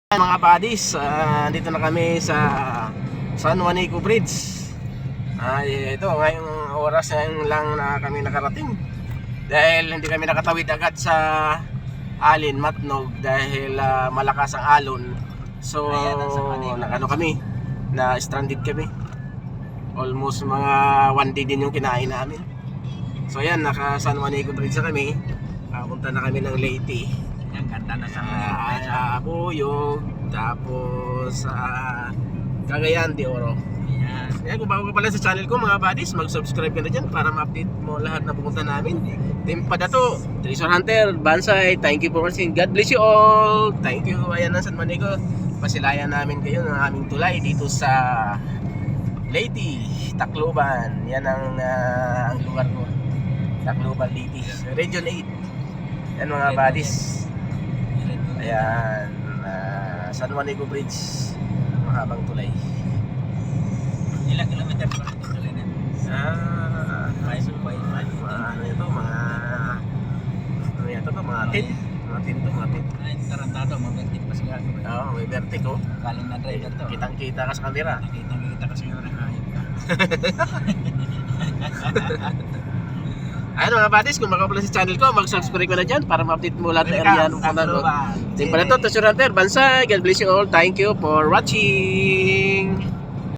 Mga buddies, dito na kami sa San Juanico Bridge. Ito, ngayong oras lang na kami nakarating. Dahil hindi kami nakatawid agad sa Alin, Matnog dahil malakas ang alon. So, nakano kami, na stranded kami. Almost mga 1 day din yung kinain namin. So ayan, naka San Juanico Bridge na kami. Punta na kami ng Leyte. Ang ganda na sa Buyog, tapos Cagayan de Oro. Ayan. Kaya kung bago ka pala sa channel ko mga buddies, mag-subscribe ka na dyan para ma-update mo lahat na pupunta namin. Team Padato, Treasure Hunter, Bansay, thank you for watching. God bless you all. Thank you. Ayan na San Juanico. Pasilayan namin kayo ng aming tulay dito sa Leyte, Tacloban. Yan ang lugar ko. Tacloban, Leyte, Region 8. Yan mga buddies. Ayan, San Juanico Bridge, mahabang tulay. Ilang kilometer pa rin tuloy na? 5.5. Ano ito, mga 10 to, mga 10. Ay, tarantado, mabentik pa siguro. Oo, may vertigo. Galing na driver to. Kitang-kita ka sa camera. Nakita kasi yung hayop ka. Ayun mga buddies, kung makapala sa channel ko, mag-subscribe ka na dyan para ma-update mo lahat ng area ng kanal. Team Padato, Treasure Hunter, Bansay, God bless you all. Thank you for watching.